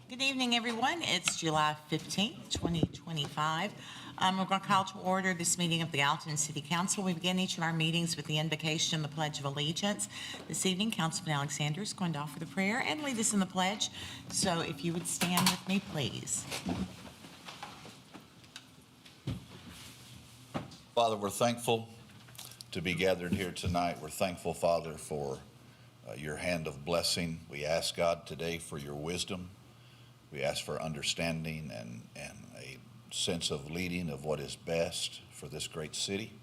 Good evening, everyone. It's July 15th, 2025. We're going to call to order this meeting of the Gallatin City Council. We begin each of our meetings with the invocation and the Pledge of Allegiance. This evening, Councilman Alexander is going to offer the prayer and lead us in the pledge. So if you would stand with me, please. Father, we're thankful to be gathered here tonight. We're thankful, Father, for your hand of blessing. We ask, God, today for your wisdom. We ask for understanding and a sense of leading of what is best for this great city.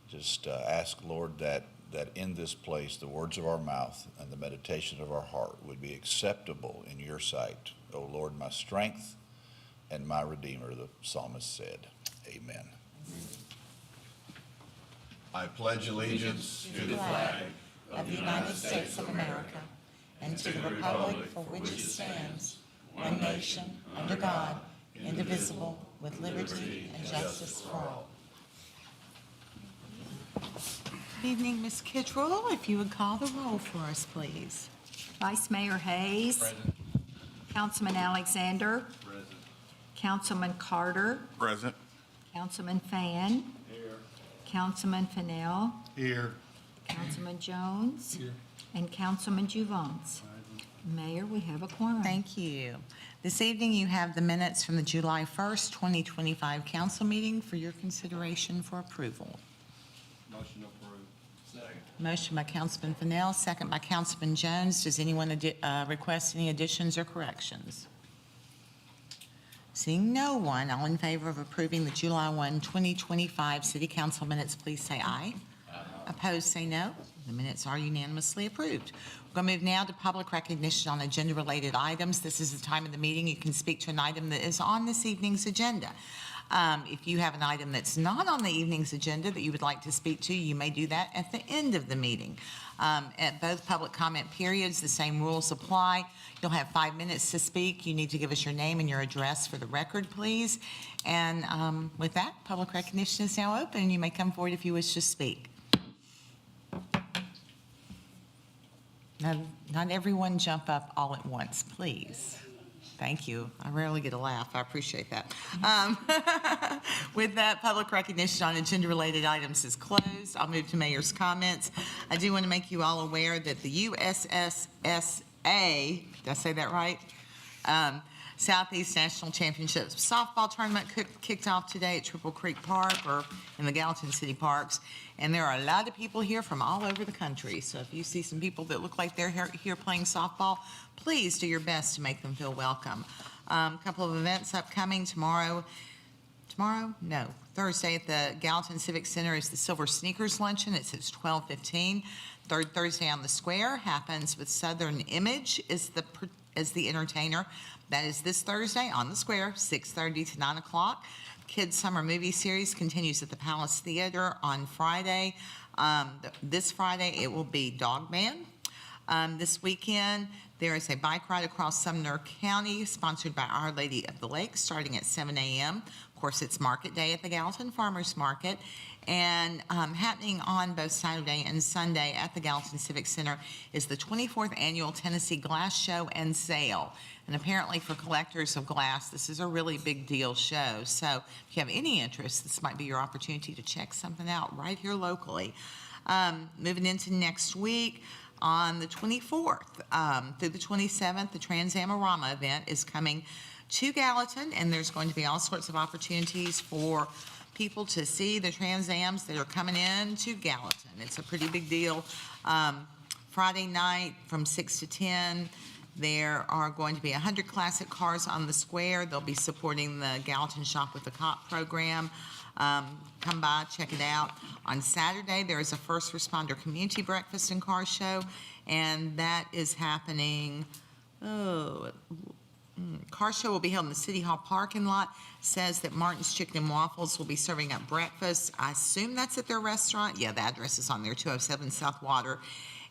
Just ask, Lord, that in this place the words of our mouth and the meditation of our heart would be acceptable in your sight. O Lord, my strength and my Redeemer, the psalmist said. Amen. I pledge allegiance to the flag of the United States of America and to the republic for which it stands, one nation, under God, indivisible, with liberty and justice for all. Good evening, Ms. Kittrell. If you would call the roll for us, please. Vice Mayor Hayes. Present. Councilman Alexander. Present. Councilman Carter. Present. Councilman Fan. Here. Councilman Fennell. Here. Councilman Jones. Here. And Councilman Juvance. Mayor, we have a quorum. Thank you. This evening, you have the minutes from the July 1st, 2025 council meeting for your consideration for approval. Motion approved. Second. Motion by Councilman Fennell, second by Councilman Jones. Does anyone request any additions or corrections? Seeing no one, all in favor of approving the July 1, 2025 city council minutes, please say aye. Aye. Opposed, say no. The minutes are unanimously approved. We're going to move now to public recognition on agenda-related items. This is the time of the meeting you can speak to an item that is on this evening's agenda. If you have an item that's not on the evening's agenda that you would like to speak to, you may do that at the end of the meeting. At both public comment periods, the same rules apply. You'll have 5 minutes to speak. You need to give us your name and your address for the record, please. And with that, public recognition is now open. You may come forward if you wish to speak. Not everyone jump up all at once, please. Thank you. I rarely get a laugh. I appreciate that. With that, public recognition on agenda-related items is closed. I'll move to Mayor's comments. I do want to make you all aware that the USSSA, did I say that right? Southeast National Championship softball tournament kicked off today at Triple Creek Park or in the Gallatin City Parks. And there are a lot of people here from all over the country. So if you see some people that look like they're here playing softball, please do your best to make them feel welcome. A couple of events upcoming Thursday at the Gallatin Civic Center is the Silver Sneakers Luncheon. It's at 12:15. Third Thursday on the Square happens with Southern Image as the entertainer. That is this Thursday on the Square, 6:30 to 9 o'clock. Kids Summer Movie Series continues at the Palace Theater on Friday. This Friday, it will be Dogman. This weekend, there is a bike ride across Sumner County sponsored by Our Lady of the Lake starting at 7 a.m. Of course, it's Market Day at the Gallatin Farmers Market. And happening on both Saturday and Sunday at the Gallatin Civic Center is the 24th Annual Tennessee Glass Show and Sale. And apparently for collectors of glass, this is a really big deal show. So if you have any interest, this might be your opportunity to check something out right here locally. Moving into next week, on the 24th through the 27th, the Trans Amarama event is coming to Gallatin, and there's going to be all sorts of opportunities for people to see the Trans Ams that are coming in to Gallatin. It's a pretty big deal. Friday night from 6 to 10, there are going to be 100 classic cars on the square. They'll be supporting the Gallatin Shop with the Cop program. Come by, check it out. On Saturday, there is a first responder community breakfast and car show, and that is happening. Car show will be held in the City Hall parking lot. Says that Martin's Chicken and Waffles will be serving up breakfast. I assume that's at their restaurant. Yeah, the address is on there, 207 South Water.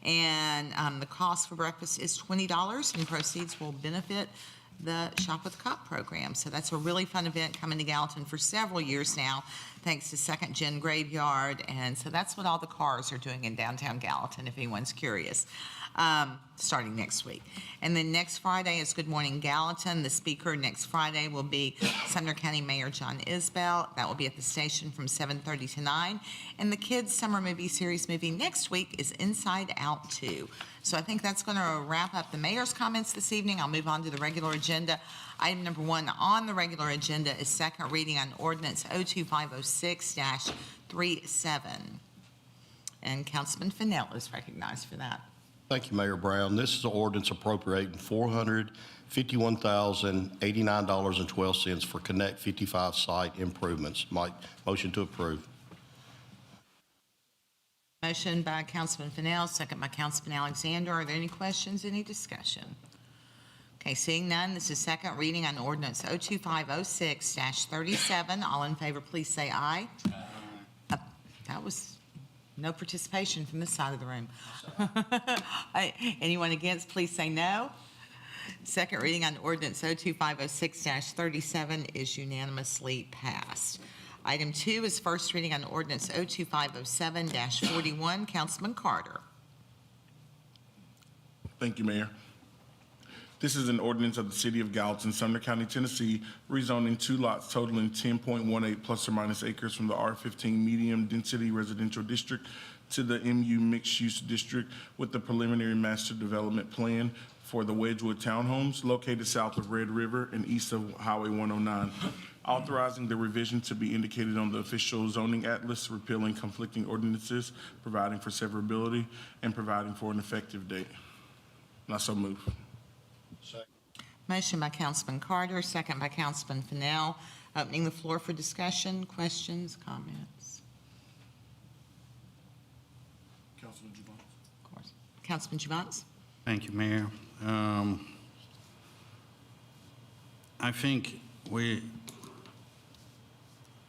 And the cost for breakfast is $20, and proceeds will benefit the Shop with the Cop program. So that's a really fun event coming to Gallatin for several years now, thanks to Second Gen Graveyard. And so that's what all the cars are doing in downtown Gallatin, if anyone's curious. starting next week. And then next Friday is Good Morning Gallatin. The speaker next Friday will be Sumner County Mayor John Isbell. That will be at the station from 7:30 to 9. And the kids' summer movie series movie next week is Inside Out 2. So I think that's going to wrap up the mayor's comments this evening. I'll move on to the regular agenda. Item number 1 on the regular agenda is second reading on ordinance 02506-37. And Councilman Fennell is recognized for that. Thank you, Mayor Brown. This is an ordinance appropriating $451,089.12 for Connect 55 site improvements. Mike, motion to approve. Motion by Councilman Fennell, second by Councilman Alexander. Are there any questions, any discussion? Okay, seeing none, this is second reading on ordinance 02506-37. All in favor, please say aye. That was no participation from this side of the room. Anyone against, please say no. Second reading on ordinance 02506-37 is unanimously passed. Item 2 is first reading on ordinance 02507-41. Councilman Carter. Thank you, Mayor. This is an ordinance of the City of Gallatin, Sumner County, Tennessee, rezoning 2 lots totaling 10.18 plus or minus acres from the R15 Medium Density Residential District to the MU Mixed Use District with the preliminary master development plan for the Wedgewood Townhomes located south of Red River and east of Highway 109. Authorizing the revision to be indicated on the official zoning atlas, repealing conflicting ordinances, providing for severability, and providing for an effective date. And I so move. Motion by Councilman Carter, second by Councilman Fennell. Opening the floor for discussion, questions, comments. Councilman Jabons. Of course. Councilman Jabons? Thank you, Mayor. I think we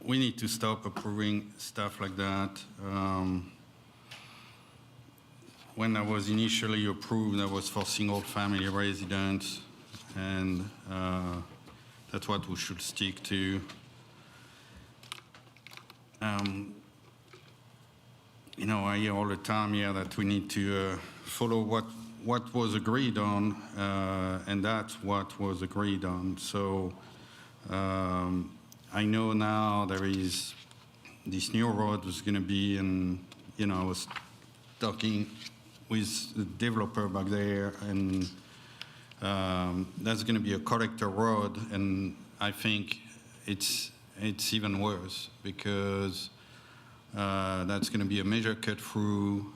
need to stop approving stuff like that. When I was initially approved, that was for single-family residents, and that's what we should stick to. You know, I hear all the time here that we need to follow what was agreed on, and that's what was agreed on. So I know now there is this new road was going to be, and you know, I was talking with the developer back there, and that's going to be a collector road, and I think it's even worse because that's going to be a major cut through.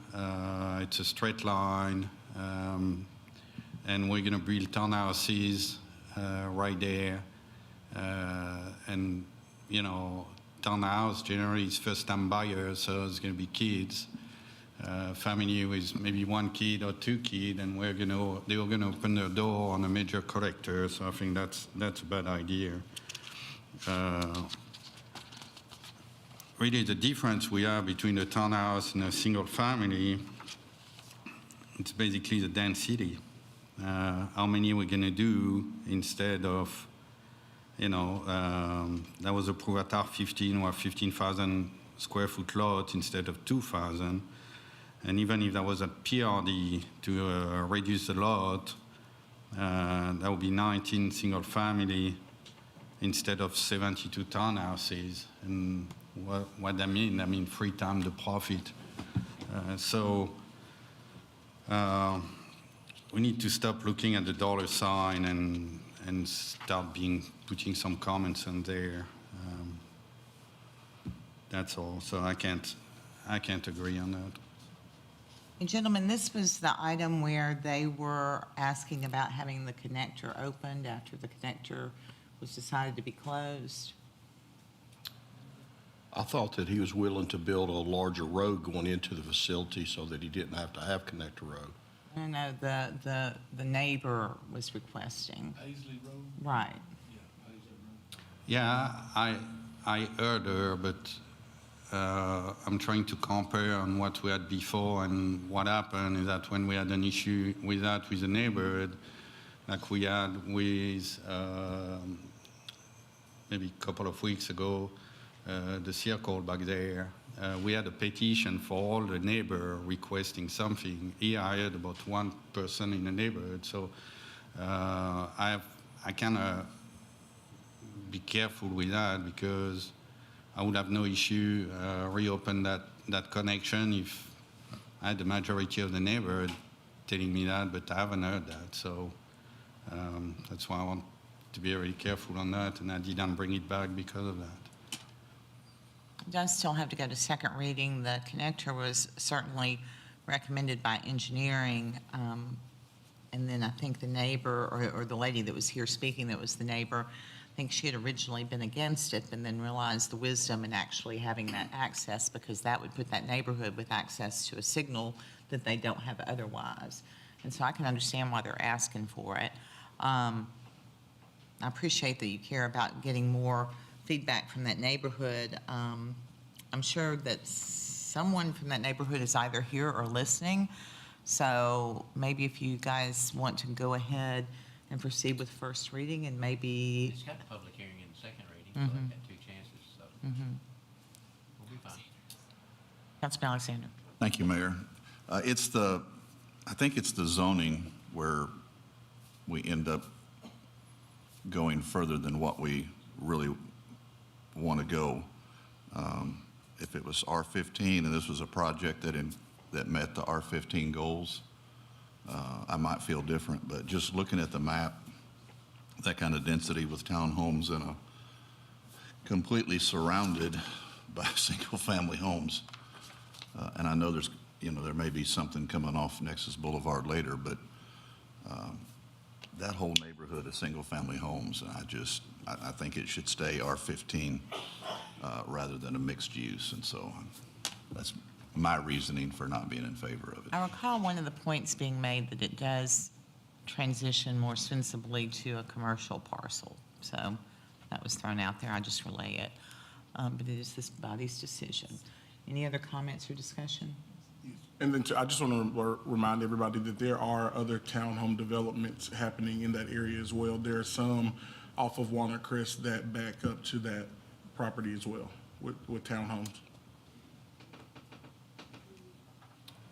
It's a straight line, and we're going to build townhouses right there. And you know, townhouse generally is first-time buyers, so it's going to be kids, family with maybe 1 kid or 2 kids, and they're going to open their door on a major collector. So I think that's a bad idea. Really, the difference we have between a townhouse and a single family, it's basically the density. How many we're going to do instead of, you know, that was approved at R15 or 15,000 square foot lot instead of 2,000. And even if that was a PRD to reduce the lot, that would be 19 single family instead of 72 townhouses. And what that mean? I mean 3 times the profit. So we need to stop looking at the dollar sign and start putting some comments in there. That's all. So I can't agree on that. And gentlemen, this was the item where they were asking about having the connector opened after the connector was decided to be closed. I thought that he was willing to build a larger road going into the facility so that he didn't have to have connector road. I don't know, the neighbor was requesting. Paisley Road? Right. Yeah, Paisley Road. Yeah, I heard her, but I'm trying to compare on what we had before, and what happened is that when we had an issue with that with the neighborhood, like we had with maybe a couple of weeks ago, the circle back there, we had a petition for all the neighbor requesting something. He hired about one person in the neighborhood, so I kind of be careful with that because I would have no issue reopen that connection if I had the majority of the neighborhood telling me that, but I haven't heard that. So that's why I want to be very careful on that, and I didn't bring it back because of that. It does still have to go to second reading. The connector was certainly recommended by engineering. And then I think the neighbor or the lady that was here speaking that was the neighbor, I think she had originally been against it and then realized the wisdom in actually having that access because that would put that neighborhood with access to a signal that they don't have otherwise. And so I can understand why they're asking for it. I appreciate that you care about getting more feedback from that neighborhood. I'm sure that someone from that neighborhood is either here or listening. So maybe if you guys want to go ahead and proceed with first reading and maybe, It's got the public hearing and second reading, so I've got 2 chances, so we'll be fine. Councilman Alexander. Thank you, Mayor. I think it's the zoning where we end up going further than what we really want to go. If it was R15 and this was a project that met the R15 goals, I might feel different, but just looking at the map, that kind of density with townhomes and a completely surrounded by single-family homes, and I know there may be something coming off Nexus Boulevard later, but that whole neighborhood of single-family homes, and I think it should stay R15 rather than a mixed use, and so that's my reasoning for not being in favor of it. I recall one of the points being made that it does transition more sensibly to a commercial parcel. So that was thrown out there. I just relay it. But it is this body's decision. Any other comments or discussion? And then I just want to remind everybody that there are other townhome developments happening in that area as well. There are some off of Walnut Crest that back up to that property as well with townhomes.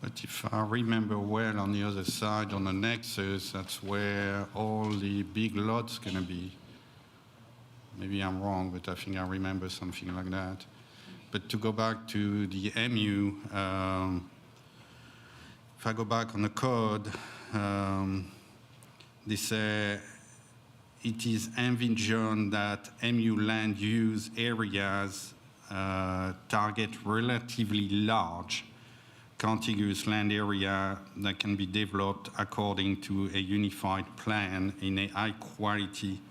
But if I remember well, on the other side, on the Nexus, that's where all the big lots going to be. Maybe I'm wrong, but I think I remember something like that. But to go back to the MU, if I go back on the code, they say it is envisioned that MU land use areas target relatively large contiguous land area that can be developed according to a unified plan in a high-quality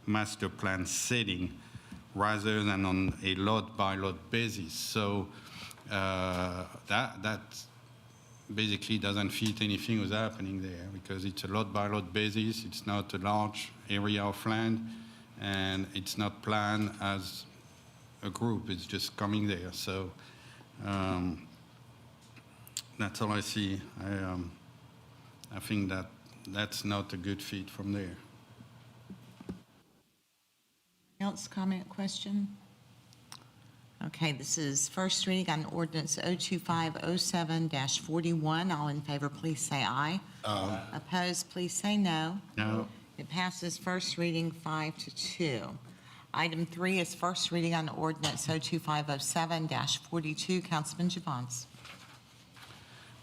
master plan setting rather than on a lot-by-lot basis. So that basically doesn't fit anything that's happening there because it's a lot-by-lot basis. It's not a large area of land, and it's not planned as a group. It's just coming there. So that's all I see. I think that's not a good fit from there. Else comment, question? Okay, this is first reading on ordinance 02507-41. All in favor, please say aye. Aye. Opposed, please say no. No. It passes first reading 5-2. Item 3 is first reading on ordinance 02507-42. Councilman Javons.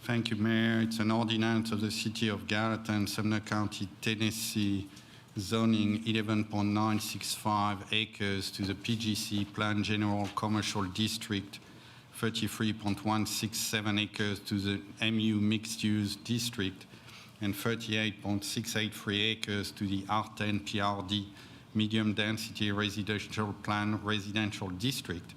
Thank you, Mayor. It's an ordinance of the City of Gallatin, Sumner County, Tennessee, zoning 11.965 acres to the PGC Plan General Commercial District, 33.167 acres to the MU Mixed Use District, and 38.683 acres to the R10 PRD Medium Density Residential Plan Residential District,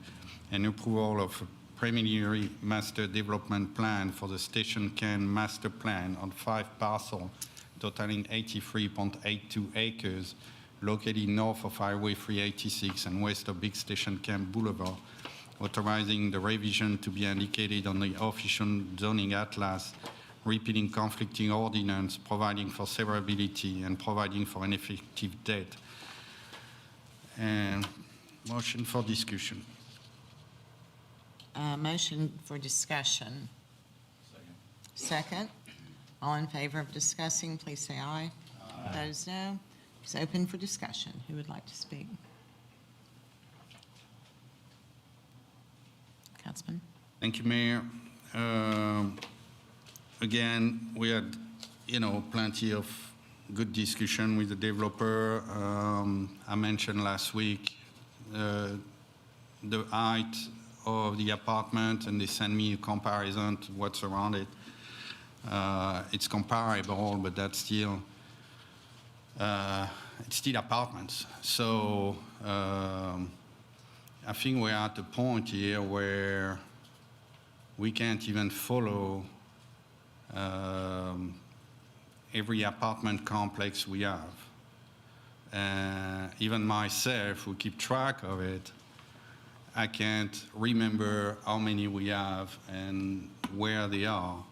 and approval of a preliminary master development plan for the Station Can Master Plan on 5 parcels totaling 83.82 acres located north of Highway 386 and west of Big Station Camp Boulevard, authorizing the revision to be indicated on the official zoning atlas, repealing conflicting ordinance, providing for severability, and providing for an effective date. And motion for discussion. motion for discussion? Second. All in favor of discussing, please say aye. Opposed, no. It's open for discussion. Who would like to speak? Councilman? Thank you, Mayor. Again, we had, plenty of good discussion with the developer. I mentioned last week the height of the apartment, and they sent me a comparison to what's around it. It's comparable, but that's still it's still apartments. So I think we're at a point here where we can't even follow every apartment complex we have. Even myself, who keep track of it, I can't remember how many we have and where they are.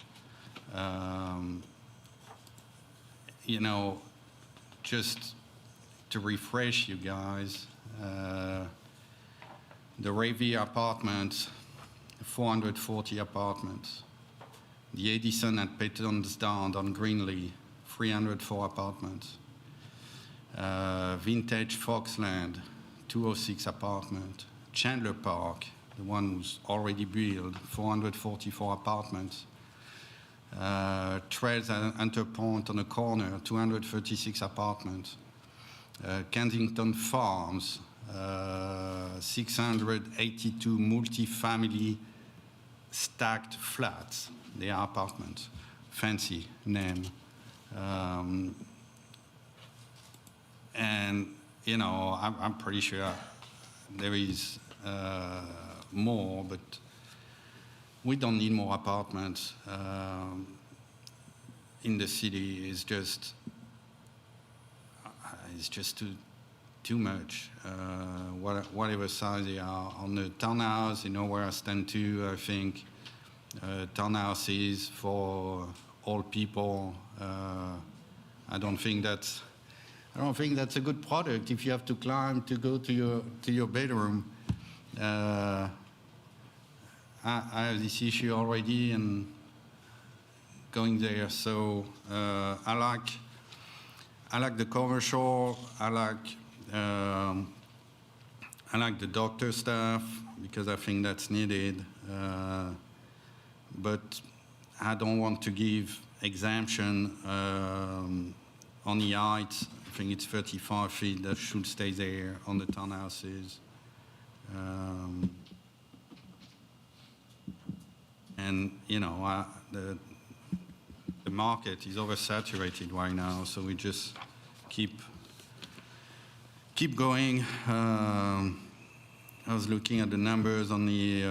Just to refresh you guys, the Ravy apartments, 440 apartments. The Edison at Peyton's Down on Greenlee, 304 apartments. Vintage Foxland, 206 apartments. Chandler Park, the one who's already built, 444 apartments. Trails at Interpoint on the corner, 236 apartments. Kensington Farms, 682 multi-family stacked flats. They are apartments, fancy name. I'm pretty sure there is more, but we don't need more apartments in the city. It's just too much. Whatever size they are. On the townhouse, where I stand too, I think townhouses for old people. I don't think that's a good product if you have to climb to go to your bedroom. I have this issue already and going there. So I like the commercial. I like the doctor staff because I think that's needed. But I don't want to give exemption on the height. I think it's 35 feet that should stay there on the townhouses. The market is oversaturated right now, so we just keep going. I was looking at the numbers on the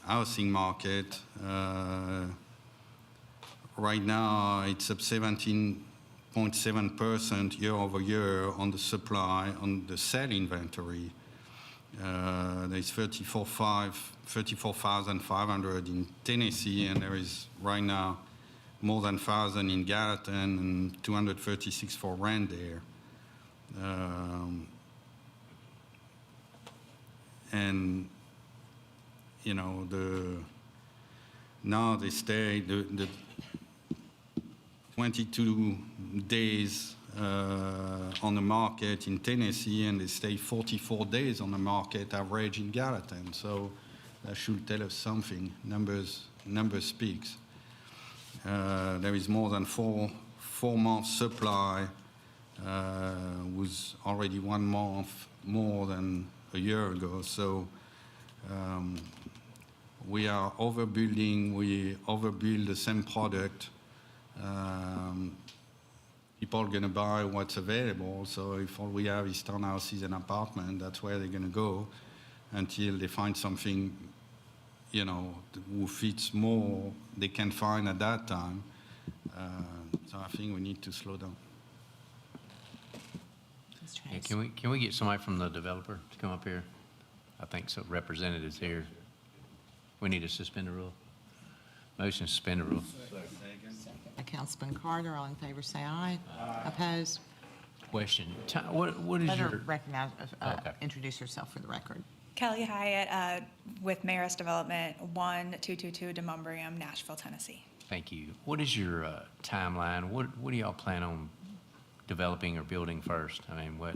housing market. Right now, it's up 17.7% year over year on the supply, on the sale inventory. There's 34,500 in Tennessee, and there is right now more than 1,000 in Gallatin and 236 for rent there. Now they stay the 22 days on the market in Tennessee, and they stay 44 days on the market average in Gallatin. So that should tell us something. Numbers speaks. There is more than four months supply, was already 1 month more than a year ago. So we are overbuilding. We overbuild the same product. People are going to buy what's available. So if all we have is townhouses and apartment, that's where they're going to go until they find something, who fits more they can find at that time. So I think we need to slow down. Yeah, can we get somebody from the developer to come up here? I think so. Representatives here. We need to suspend the rule. Motion to suspend the rule. By Councilman Carter, all in favor say aye. Opposed? Question. What is Let her your? recognize, Okay. introduce herself for the record. Kelly Hyatt with Maris Development, 1222 Demumbrium, Nashville, Tennessee. Thank you. What is your timeline? What do y'all plan on developing or building first? I mean, what?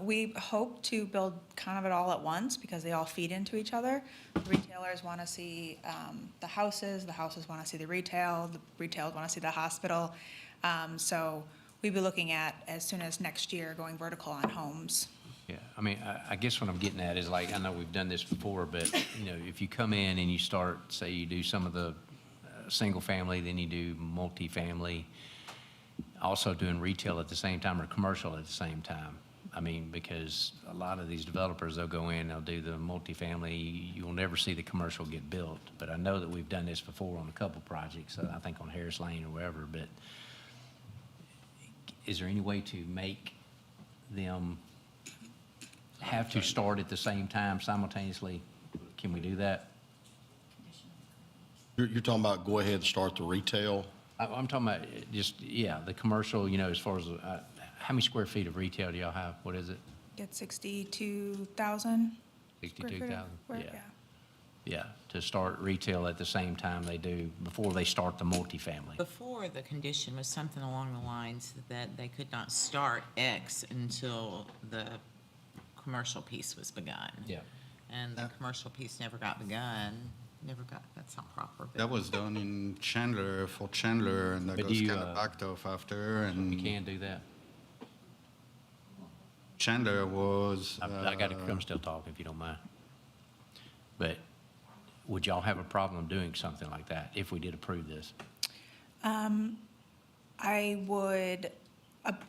We hope to build kind of it all at once because they all feed into each other. The retailers want to see the houses want to see the retails want to see the hospital. So we'd be looking at, as soon as next year, going vertical on homes. Yeah, I mean, I guess what I'm getting at is like, I know we've done this before, but, you know, if you come in and you start, say you do some of the single family, then you do multifamily, also doing retail at the same time or commercial at the same time. I mean, because a lot of these developers, they'll go in, they'll do the multifamily, you'll never see the commercial get built. But I know that we've done this before on a couple projects, I think on Harris Lane or wherever, but is there any way to make them have to start at the same time simultaneously? Can we do that? You're talking about go ahead and start the retail? I'm talking about just, yeah, the commercial, you know, as far as, how many square feet of retail do y'all have? What is it? Get 62,000. 62,000? Yeah. Yeah, to start retail at the same time they do, before they start the multifamily. Before, the condition was something along the lines that they could not start X until the commercial piece was begun. Yeah. And the commercial piece never got begun, that's not proper. but- That was done in Chandler, for Chandler, and that But got do you, kind of backed off after, and You can do that. Chandler was. I got to, I'm still talking if you don't mind. But would y'all have a problem doing something like that if we did approve this? I would,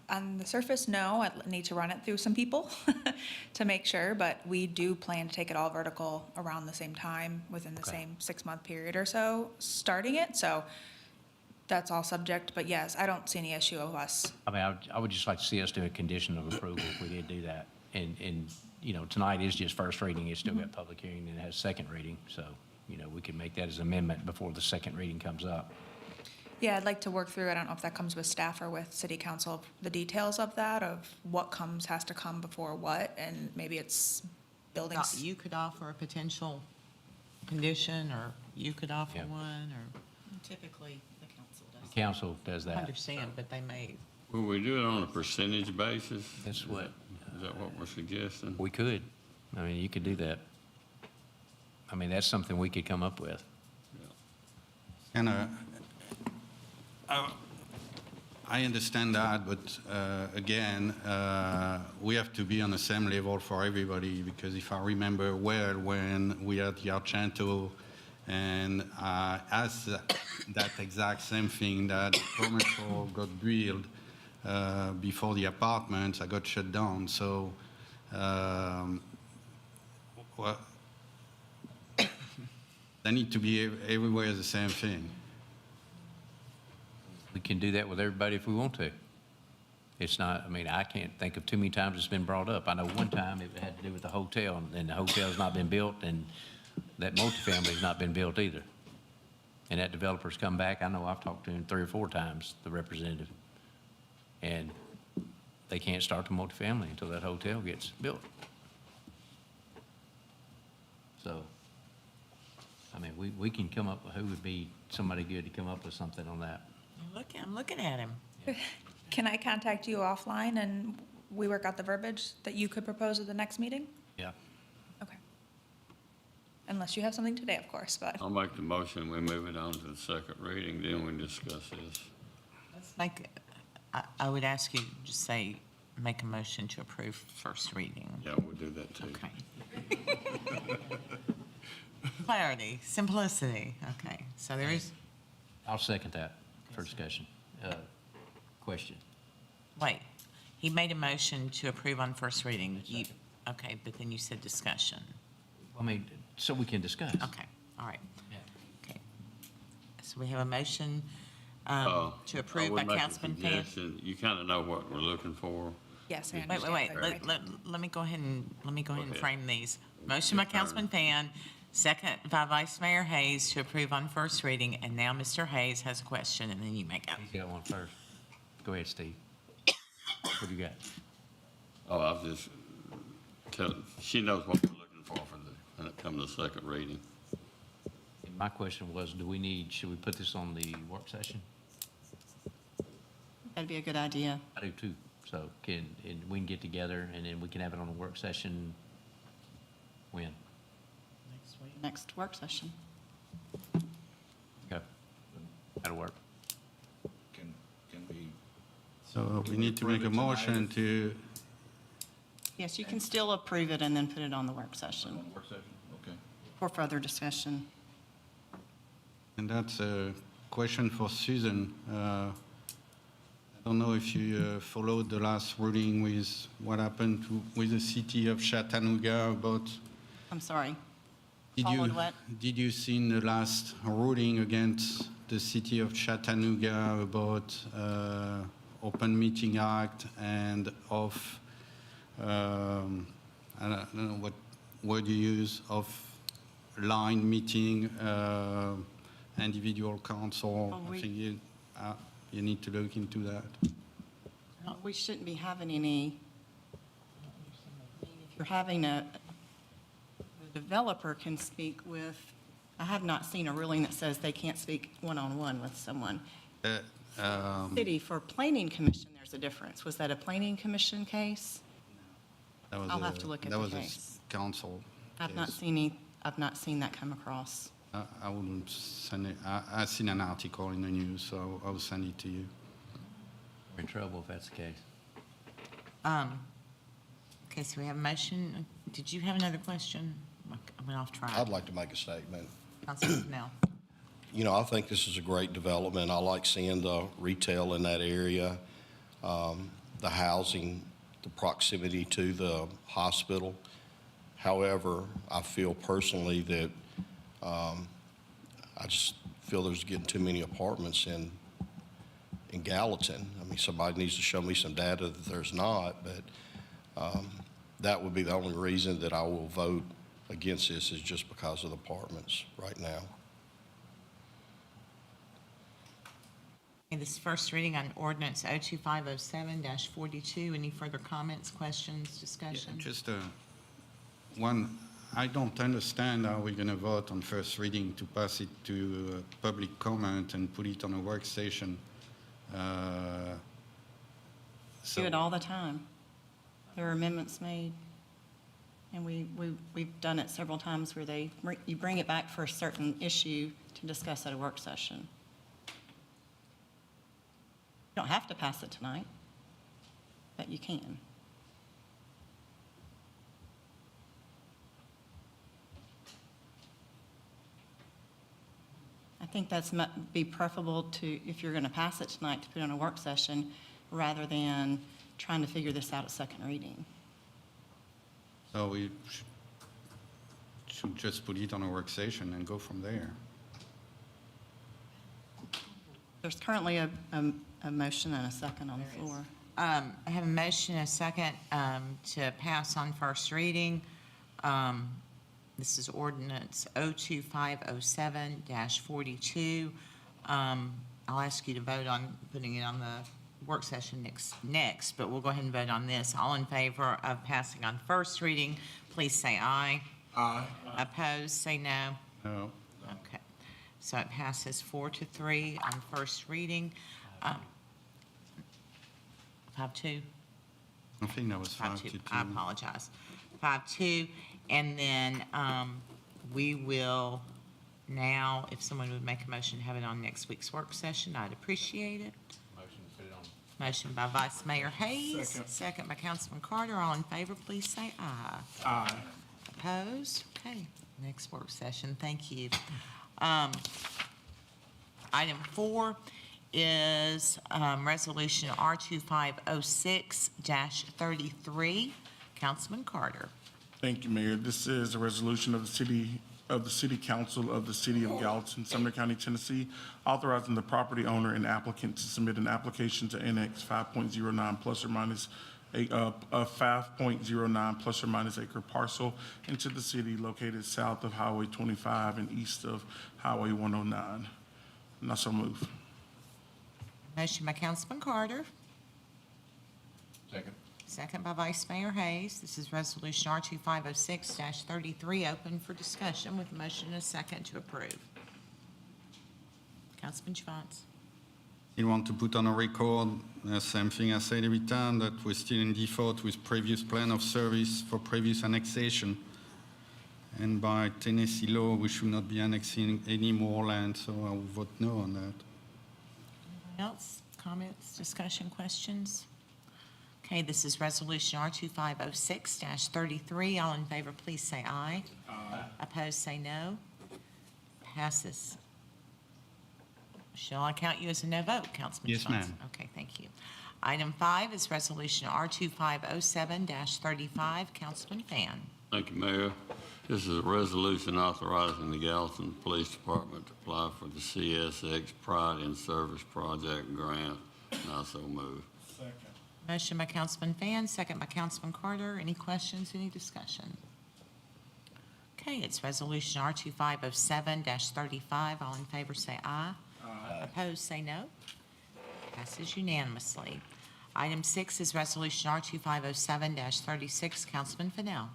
on the surface, no. I'd need to run it through some people to make sure, but we do plan to take it all vertical around the same time, within the Okay. same 6-month period or so, starting it. So that's all subject, but yes, I don't see any issue of us. I mean, I would just like to see us do a condition of approval if we did do that. And, you know, tonight is just first reading, it's still got public hearing and it has second reading. So, you know, we could make that as an amendment before the second reading comes up. Yeah, I'd like to work through, I don't know if that comes with staff or with city council, the details of that, of what has to come before what, and maybe it's buildings. You could offer a potential condition, or you could offer Yeah. one, or, Typically, the council does. The council does I that. understand, but they may, Will we do it on a percentage basis? That's what Is that what we're suggesting? we could. I mean, you could do that. I mean, that's something we could come up with. And I understand that, but again, we have to be on the same level for everybody, because if I remember well, when we had the Argento, and I asked that exact same thing, that commercial got built before the apartments, I got shut down. So, well, they need to be everywhere the same thing. We can do that with everybody if we want to. It's not, I mean, I can't think of too many times it's been brought up. I know one time it had to do with the hotel, and the hotel's not been built, and that multifamily's not been built either. And that developer's come back, I know I've talked to him 3 or 4 times, the representative, and they can't start the multifamily until that hotel gets built. So, I mean, we can come up, who would be somebody good to come up with something on that? I'm looking at him. Can I contact you offline and we work out the verbiage that you could propose at the next meeting? Yeah. Okay. Unless you have something today, of course, but I'll make the motion, we move it on to the second reading, then we discuss this. Let's make, I would ask you to just say, make a motion to approve first reading. Yeah, we'll do that too. Okay. Clarity, simplicity, okay. So there is, I'll second that for discussion. Question. wait, he made a motion to approve on first reading. Okay, but then you said discussion. I mean, so we can discuss. Okay, all right. Okay. So we have a motion I to approve would by make a Councilman Pan. suggestion. You kind of know what we're looking for. yes, I Wait, understand. wait, that, wait, right. let me go ahead and ahead. frame these. Motion by Your turn. Councilman Pan, second by Vice Mayor Hayes to approve on first reading, and now Mr. Hayes has a question, and then you may go. He's got one first. Go ahead, Steve. What do you got? Oh, I'll just tell, she knows what we're looking when it comes to second reading. And my question was, should we put this on the work session? That'd be a good idea. I do too. So and we can get together and then we can have it on a work session when? Next work session. Okay. That'll work. Can we? So we Can we need to make a approve it tonight motion if- to, Yes, you can still approve it and then put it on the work session Work session? Okay. for further discussion. and that's a question for Susan. I don't know if you followed the last ruling with what happened with the city of Chattanooga about. I'm sorry. Did Followed you, what? did you see the last ruling against the city of Chattanooga about Open Meeting Act and of, I don't know what word you use, of line meeting, individual counsel? Oh, I think you need to look into that. We shouldn't be having any, if you're having the developer can speak with, I have not seen a ruling that says they can't speak one-on-one with someone. City, for planning commission, there's a difference. Was that a planning commission case? That was I'll have a- to look at that the was a case. council I've not case. I've not seen that come across. I wouldn't send it. I seen an article in the news, so I'll send it to you. We're in trouble if that's the case. Okay, so we have a motion. Did you have another question? I went off track. I'd like to make a statement. Councilman Canal. You know, I think this is a great development. I like seeing the retail in that area, the housing, the proximity to the hospital. However, I feel personally that I just feel there's getting too many apartments in Gallatin. I mean, somebody needs to show me some data that there's not, but that would be the only reason that I will vote against this is just because of the apartments right now. Okay, this is first reading on ordinance 02507-42. Any further comments, questions, discussion? Just one, I don't understand how we're going to vote on first reading to pass it to public comment and put it on a workstation. Do it all the time. There are amendments made, and we've done it several times where you bring it back for a certain issue to discuss at a work session. You don't have to pass it tonight, but you can. I think that's be preferable to, if you're going to pass it tonight, to put it on a work session rather than trying to figure this out at second reading. So we should just put it on a workstation and go from there. There's currently a motion and a second on the floor. I have a motion and a second to pass on first reading. This is ordinance 02507-42. I'll ask you to vote on putting it on the work session next, but we'll go ahead and vote on this. All in favor of passing on first reading, please say aye. Aye. Opposed, say no. No. Okay, so it passes 4-3 on first reading. 5-2? I think that was 5-2. 5-2. I apologize. 5-2, and then we will now, if someone would make a motion, have it on next week's work session, I'd appreciate it. Motion to put it on. Motion by Vice Mayor Hayes. Second. Second by Councilman Carter. All in favor, please say aye. Aye. Opposed? Okay, next work session, thank you. Item 4 is Resolution R2506-33. Councilman Carter. Thank you, Mayor. This is a resolution of the City Council of the City of Gallatin, Sumner County, Tennessee, authorizing the property owner and applicant to submit an application to annex 5.09 plus or minus a 5.09 plus or minus acre parcel into the city located south of Highway 25 and east of Highway 109. And I so move. Motion by Councilman Carter. Second. second by Vice Mayor Hayes. This is Resolution R2506-33, open for discussion with a motion and a second to approve. Councilman Chivance. You want to put on a record, same thing I said every time, that we're still in default with previous plan of service for previous annexation. And by Tennessee law, we should not be annexing any more land, so I will vote no on that. Anyone else? Comments, discussion, questions? Okay, this is Resolution R2506-33. All in favor, please say aye. Aye. Opposed, say no. Passes. Shall I count you as a no vote, Councilman Yes, Schwanz? ma'am. Okay, thank you. Item 5 is Resolution R2507-35. Councilman Fan. Thank you, Mayor. This is a resolution authorizing the Gallatin Police Department to apply for the CSX Pride in Service Project Grant, and I so move. Motion by Councilman Fan, second by Councilman Carter. Any questions, any discussion? Okay, it's Resolution R2507-35. All in favor say aye. Aye. Opposed, say no. Passes unanimously. Item 6 is Resolution R2507-36. Councilman Fennell.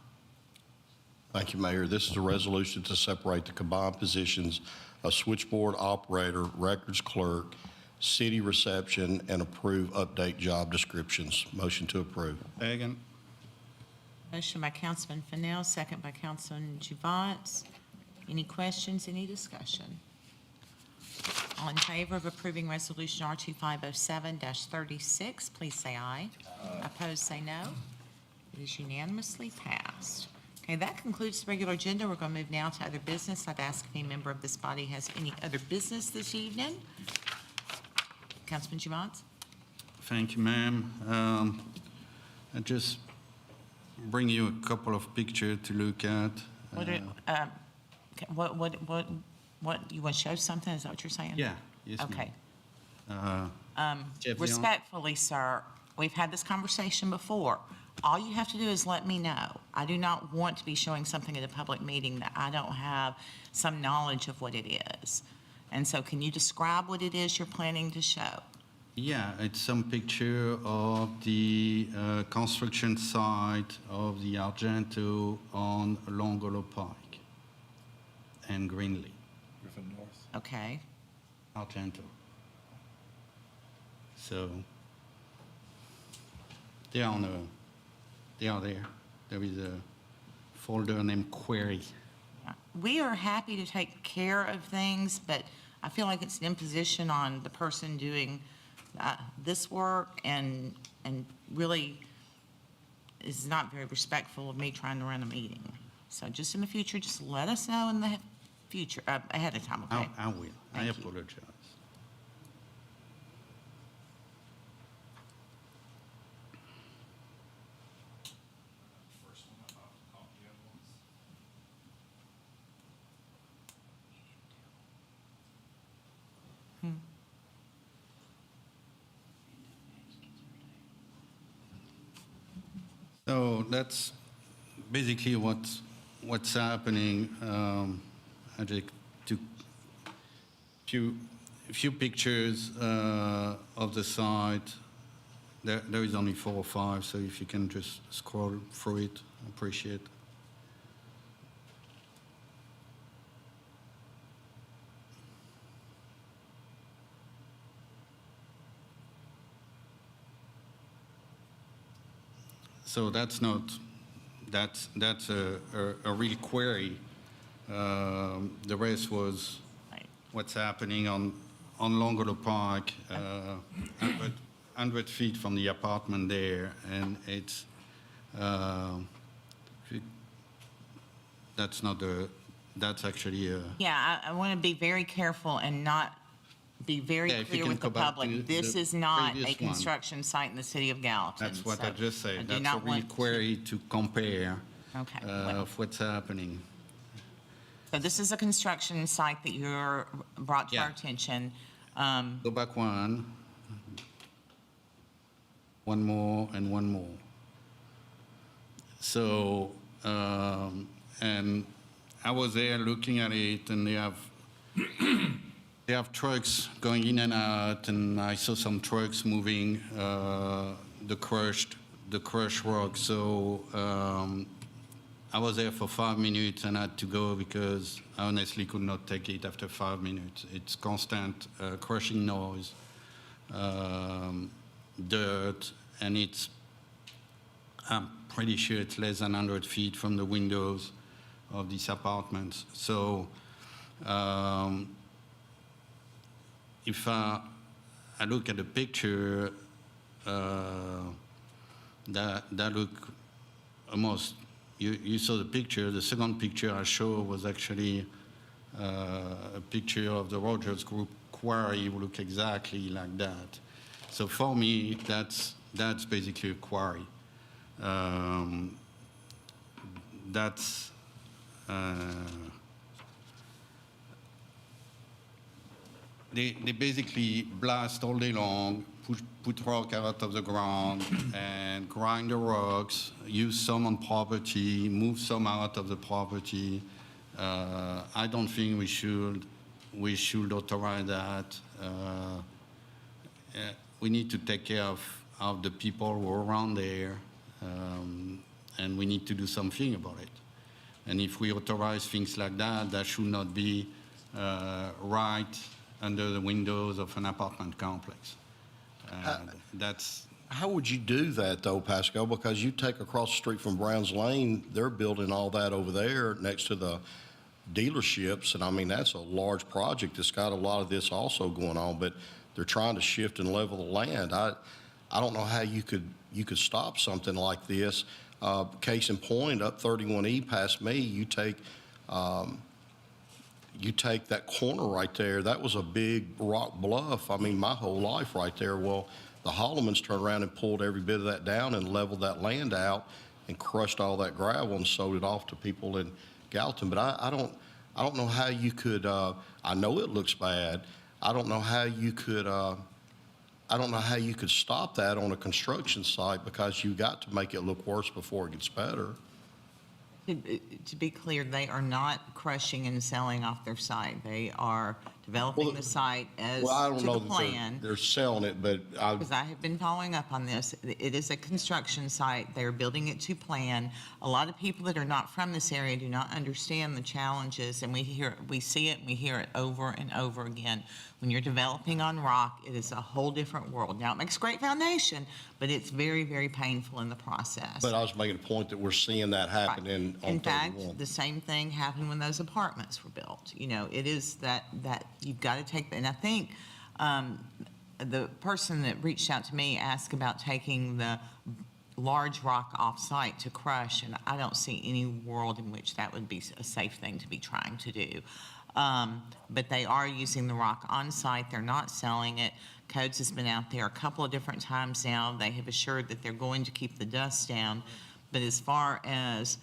Thank you, Mayor. This is a resolution to separate the combined positions of switchboard operator, records clerk, city reception, and approve update job descriptions. Motion to approve. Second. Motion by Councilman Fennell, second by Councilman Juvance. Any questions, any discussion? All in favor of approving Resolution R2507-36, please say aye. Opposed, say no. It is unanimously passed. Okay, that concludes the regular agenda. We're going to move now to other business. I'd ask if any member of this body has any other business this evening. Councilman Juvance? Thank you, ma'am. I just bring you a couple of pictures to look at. What, you want to show something? Is that what you're saying? Yeah, yes, ma'am. Okay. Jeff, Respectfully, sir, we've had this conversation before. All you have to do is let me know. I do not want to be showing something at a public meeting that I don't have some knowledge of what it is. And so can you describe what it is you're planning to show? Yeah, it's some picture of the construction site of the Argento on Longolo Pike and Greenlee. Griffin North. Okay. Argento. So they are there. There is a folder named Query. We are happy to take care of things, but I feel like it's an imposition on the person doing this work and really is not very respectful of me trying to run a meeting. So just in the future, just let us know in the future, ahead of time, okay? I will. I Thank you. apologize. So that's basically what's happening. I just took a few pictures of the site. There is only 4 or 5, so if you can just scroll through it, I appreciate it. So that's a real query. The rest was Right. what's happening on Longolo Park, 100 feet from the apartment there, and it's that's actually a. Yeah, I want to be very careful and not be very Yeah, if you clear can with the go back to public. This is not previous a one. construction site in the city of Gallatin. That's what so I just I said. do That's a not real want to- query to compare Okay, well. of what's happening. So this is a construction site that you're brought to our Yeah. attention. Go back one more, and one more. So, and I was there looking at it, and they have trucks going in and out, and I saw some trucks moving the the crushed rock. So I was there for 5 minutes and had to go because I honestly could not take it after 5 minutes. It's constant crushing noise, dirt, and I'm pretty sure it's less than 100 feet from the windows of these apartments. So if I look at the picture, that look almost, you saw the picture. The second picture I showed was actually a picture of the Rogers Group quarry, would look exactly like that. So for me, that's basically a quarry. That's they basically blast all day long, put rock out of the ground and grind the rocks, use some on property, move some out of the property. I don't think we should authorize that. We need to take care of the people who are around there, and we need to do something about it. And if we authorize things like that, that should not be right under the windows of an apartment complex. That's How would you do that, though, Pascal? Because you take across the street from Browns Lane, they're building all that over there next to the dealerships, and I mean, that's a large project. It's got a lot of this also going on, but they're trying to shift and level the land. I don't know how you could stop something like this. Case in point, up 31E past me, you take that corner right there. That was a big rock bluff. I mean, my whole life right there. Well, the Hollemans turned around and pulled every bit of that down and leveled that land out and crushed all that gravel and sold it off to people in Gallatin. But I don't know how you could. I know it looks bad. I don't know how you could. I don't know how you could stop that on a construction site, because you got to make it look worse before it gets better. To be clear, they are not crushing and selling off their site. They are developing the site as Well, I don't to know the that plan. they're selling it, but Because I have been following up on this. It is a construction site. They're building it to plan. A lot of people that are not from this area do not understand the challenges, and we see it, and we hear it over and over again. When you're developing on rock, it is a whole different world. Now, it makes a great foundation, but it's very, very painful in the process. But I was making a point that we're seeing that happen Right. on In fact, 31. the same thing happened when those apartments were built. You know, it is that you've got to take, and I think the person that reached out to me asked about taking the large rock off-site to crush, and I don't see any world in which that would be a safe thing to be trying to do. But they are using the rock on-site. They're not selling it. Codes has been out there a couple of different times now. They have assured that they're going to keep the dust down. But as far as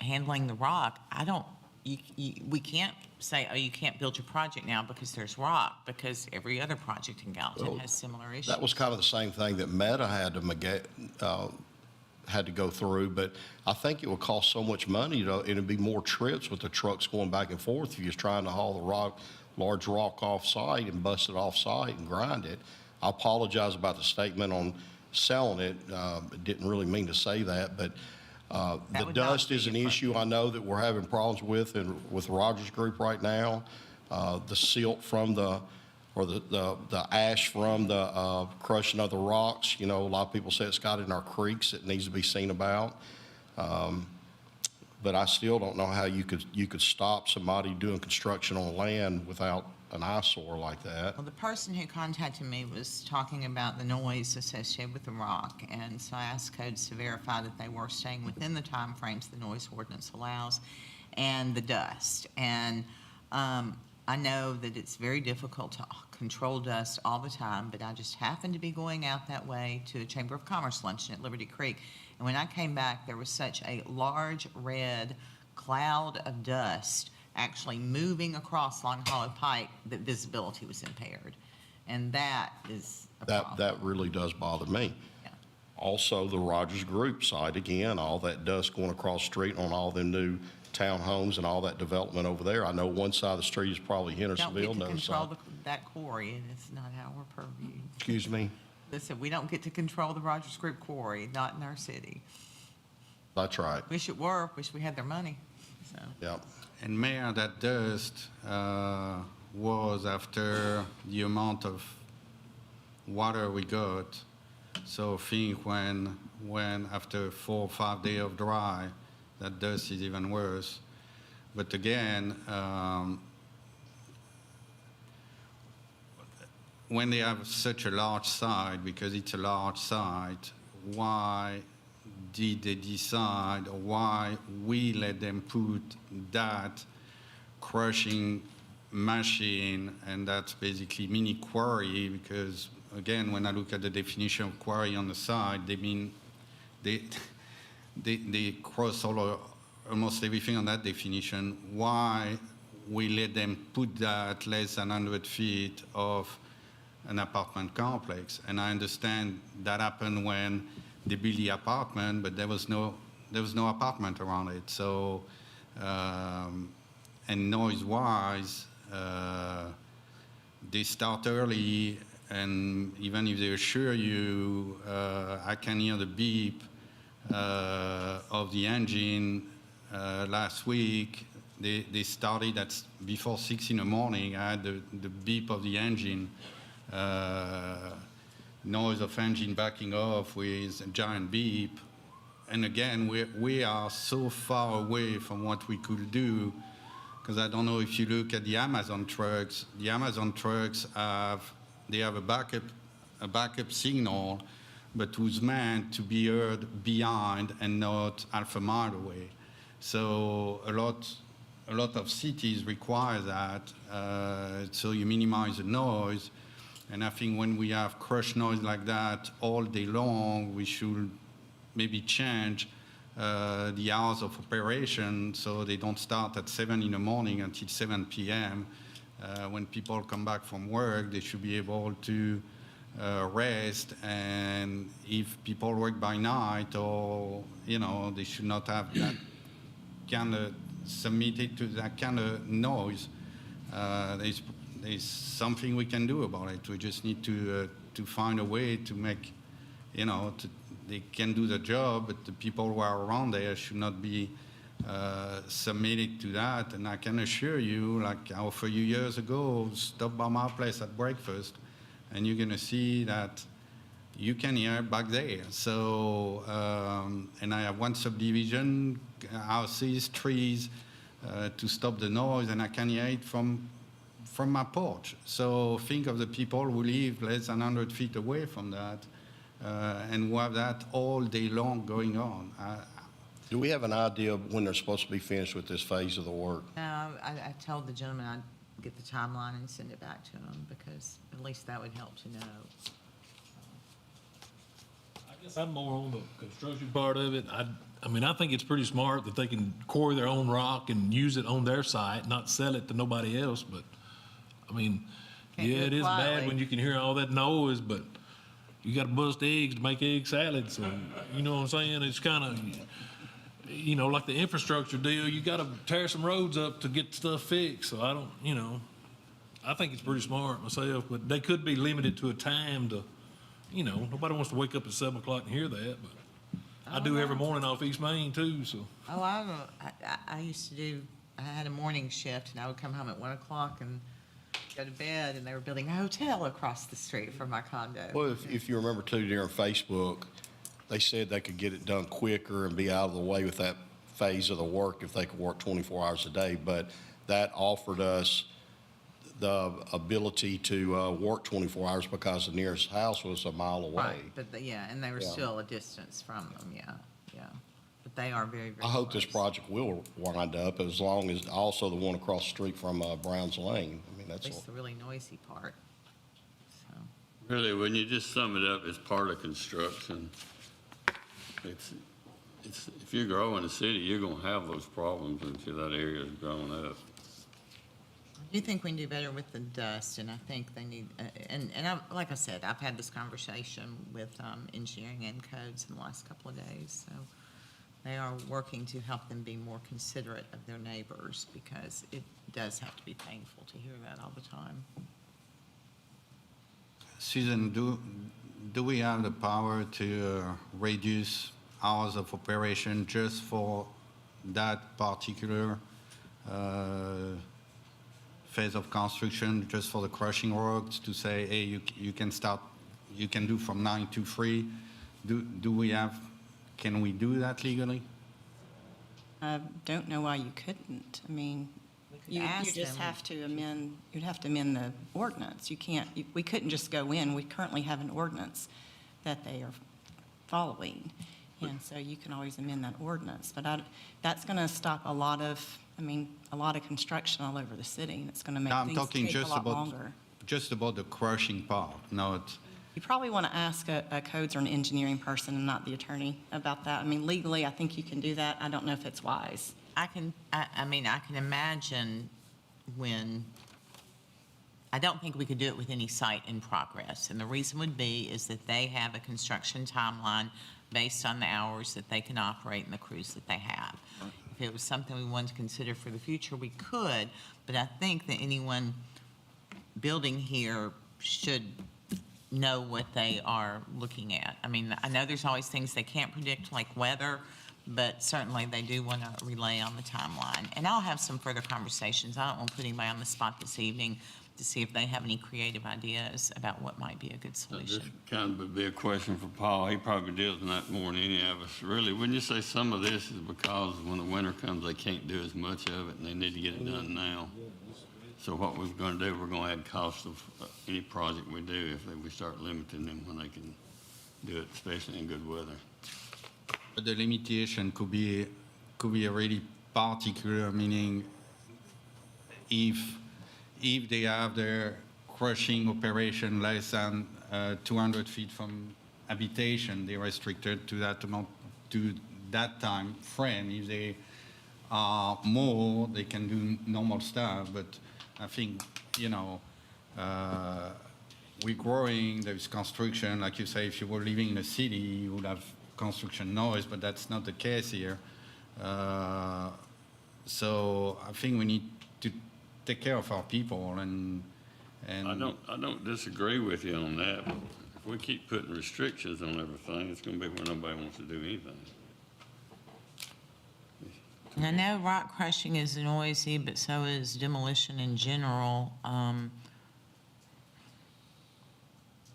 handling the rock, we can't say, oh, you can't build your project now because there's rock, because every other project in Gallatin has similar issues. That was kind of the same thing that Meta had to go through, but I think it would cost so much money, it'd be more trips with the trucks going back and forth if you was trying to haul the large rock off-site and bust it off-site and grind it. I apologize about the statement on selling it. Didn't really mean to say that, but the dust is an issue I know that we're having problems with Rogers Group right now. The silt from the ash from the crushing of the rocks. You know, a lot of people say it's got in our creeks. It needs to be seen about. But I still don't know how you could stop somebody doing construction on land without an eyesore like that. Well, the person who contacted me was talking about the noise associated with the rock, and so I asked Codes to verify that they were staying within the timeframes the noise ordinance allows, and the dust. And I know that it's very difficult to control dust all the time, but I just happened to be going out that way to a Chamber of Commerce luncheon at Liberty Creek, and when I came back, there was such a large red cloud of dust actually moving across Long Hollow Pike that visibility was impaired. And that is a problem. That really does bother me. Yeah. Also, the Rogers Group site, again, all that dust going across the street on all them new townhomes and all that development over there. I know one side of the street is probably Don't Hendersonville, get to another control side. that quarry, and it's not our purview. Excuse me? Listen, we don't get to control the Rogers Group quarry, not in our city. That's right. Wish it were, wish we had their money, so. Yeah. And Mayor, that dust was after the amount of water we got. So I think when after 4 or 5 days of dry, that dust is even worse. But again, when they have such a large site, because it's a large site, why did they decide, or why we let them put that crushing machine, and that's basically mini quarry, because again, when I look at the definition of quarry on the side, they mean they cross almost everything on that definition. Why we let them put that less than 100 feet of an apartment complex? And I understand that happened when they built the apartment, but there was no apartment around it. So, and noise-wise, they start early, and even if they assure you, I can hear the beep of the engine. Last week, they started at before 6 in the morning. I had the beep of the engine, noise of engine backing off with a giant beep. And again, we are so far away from what we could do, because I don't know if you look at the Amazon trucks have a backup signal, but who's meant to be heard behind and not half a mile away. So a lot of cities require that, so you minimize the noise. And I think when we have crush noise like that all day long, we should maybe change the hours of operation so they don't start at 7 in the morning until 7 p.m. When people come back from work, they should be able to rest. And if people work by night, or, they should not have that kind of submitted to that kind of noise. There's something we can do about it. We just need to find a way to make, they can do the job, but the people who are around there should not be submitted to that. And I can assure you, like I offered you years ago, stop by my place at breakfast, and you're going to see that you can hear it back there. So, and I have one subdivision, houses, trees, to stop the noise, and I can hear it from my porch. So think of the people who live less than 100 feet away from that, and who have that all day long going on. Do we have an idea of when they're supposed to be finished with this phase of the work? No, I told the gentleman I'd get the timeline and send it back to him, because at least that would help to know. I guess I'm more on the construction part of it. I mean, I think it's pretty smart that they can quarry their own rock and use it on their site, not sell it to nobody else. But, I mean, Can't do yeah, it it is bad quietly. when you can hear all that noise, but you got to bust eggs to make egg salad. So, you know what I'm saying? It's kind of, like the infrastructure deal, you got to tear some roads up to get stuff fixed. So I don't, I think it's pretty smart myself, but they could be limited to a time to, nobody wants to wake up at 7 o'clock and hear that, but I do every morning off East Main too, so. Oh, I used to do, I had a morning shift, and I would come home at 1 o'clock and go to bed, and they were building a hotel across the street from my condo. Well, if you remember too, during Facebook, they said they could get it done quicker and be out of the way with that phase of the work if they could work 24 hours a day. But that offered us the ability to work 24 hours because the nearest house was a mile away. Right, but, and they were Yeah. still a distance from them, yeah. But they are very, very I hope this close. project will wind up, as long as also the one across the street from Browns Lane. I mean, At that's, least the really noisy part, so. Really, when you just sum it up, it's part of construction. It's if you grow in a city, you're gonna have those problems until that area is grown up. I do think we can do better with the dust, and I think they need, like I said, I've had this conversation with engineering and codes in the last couple of days, so they are working to help them be more considerate of their neighbors, because it does have to be painful to hear that all the time. Susan, do we have the power to reduce hours of operation just for that particular phase of construction, just for the crushing works, to say, hey, you can start, you can do from 9 to 3? Can we do that legally? I don't know why you couldn't. I mean, could you ask just them. have to amend, you'd have to amend the ordinance. You can't, we couldn't just go in. We currently have an ordinance that they are following. And so you can always amend that ordinance. But that's going to stop a lot of construction all over the city, and it's going to make No, I'm things talking take a just lot about, longer. just about the crushing part, not, You probably want to ask a codes or an engineering person and not the attorney about that. I mean, legally, I think you can do that. I don't know if it's wise. I can imagine when, I don't think we could do it with any site in progress. And the reason would be is that they have a construction timeline based on the hours that they can operate and the crews that they have. If it was something we wanted to consider for the future, we could, but I think that anyone building here should know what they are looking at. I mean, I know there's always things they can't predict, like weather, but certainly they do want to relay on the timeline. And I'll have some further conversations. I don't want to put anybody on the spot this evening to see if they have any creative ideas about what might be a good This solution. kind of would be a question for Paul. He probably deals in that more than any of us. Really, wouldn't you say some of this is because when the winter comes, they can't do as much of it and they need to get it done now? So what we're going to do, we're going to add cost of any project we do if we start limiting them when they can do it, especially in good weather. but the limitation could be a really particular, meaning if they have their crushing operation less than 200 feet from habitation, they're restricted to that amount, to that time frame. If they are more, they can do normal stuff, but I think, we're growing, there's construction, like you say, if you were living in a city, you would have construction noise, but that's not the case here. So I think we need to take care of our people and I don't disagree with you on that, but if we keep putting restrictions on everything, it's going to be where nobody wants to do anything. And I know rock crushing is noisy, but so is demolition in general.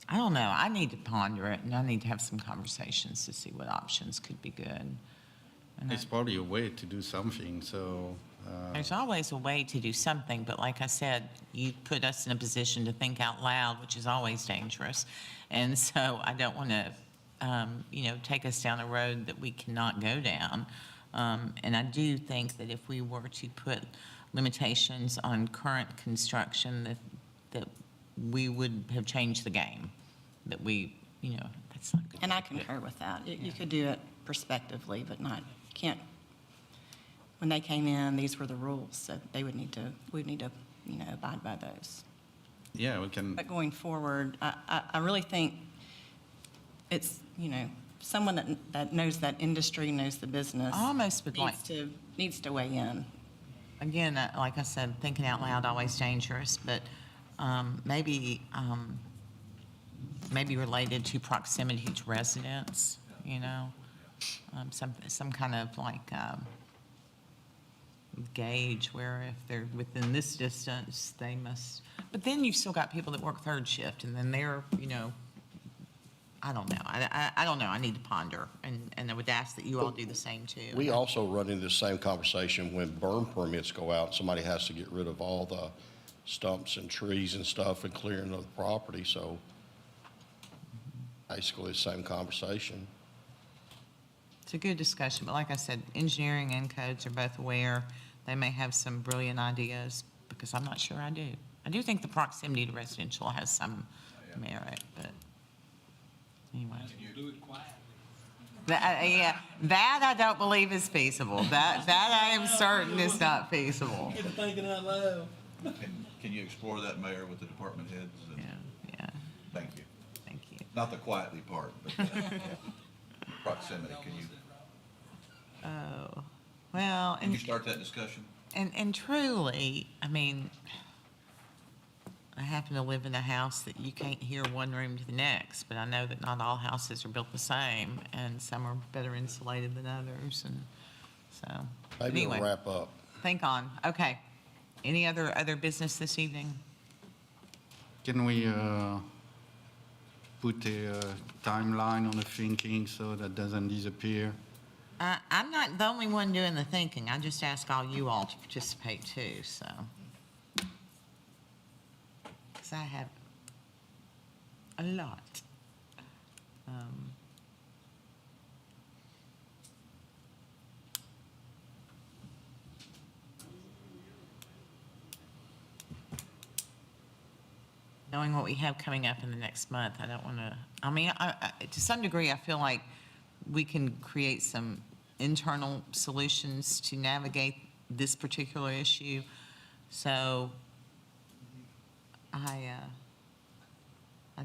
I don't know. I need to ponder it, and I need to have some conversations to see what options could be good. And it's probably a way to do something, so. there's always a way to do something, but like I said, you put us in a position to think out loud, which is always dangerous. And so I don't want to, take us down a road that we cannot go down. And I do think that if we were to put limitations on current construction, that we would have changed the game. That we, that's not good. And I concur with that. You could do it prospectively, but can't. When they came in, these were the rules, so we'd need to, abide by those. Yeah, we can. But going forward, I really think it's, someone that knows that industry, knows the business. I almost would like, Needs to weigh in. again, like I said, thinking out loud, always dangerous, but maybe related to proximity to residents, some kind of like gauge where if they're within this distance, they must, but then you've still got people that work third shift and then they're, I don't know. I don't know. I need to ponder, and I would ask that you all do the same too. We also run into the same conversation when burn permits go out. Somebody has to get rid of all the stumps and trees and stuff and clearing of the property. So basically the same conversation. It's a good discussion, but like I said, engineering and codes are both aware. They may have some brilliant ideas, because I'm not sure I do. I do think the proximity to residential has some merit, but anyway. That I don't believe is feasible. That I am certain is not feasible. Get to thinking out loud. Can you explore that, Mayor, with the department heads? Yeah, Thank you. thank you. Not the quietly part, but proximity. Can you Oh, well, start that discussion? and truly, I mean, I happen to live in a house that you can't hear one room to the next, but I know that not all houses are built the same, and some are better insulated than others, and so. but Maybe anyway, we'll wrap up. think on, okay. Any other business this evening? Can we put a timeline on the thinking so that doesn't disappear? I'm not the only one doing the thinking. I just ask all you all to participate too, so. Because I have a lot. Knowing what we have coming up in the next month, I don't want to, I mean, to some degree, I feel like we can create some internal solutions to navigate this particular issue. So I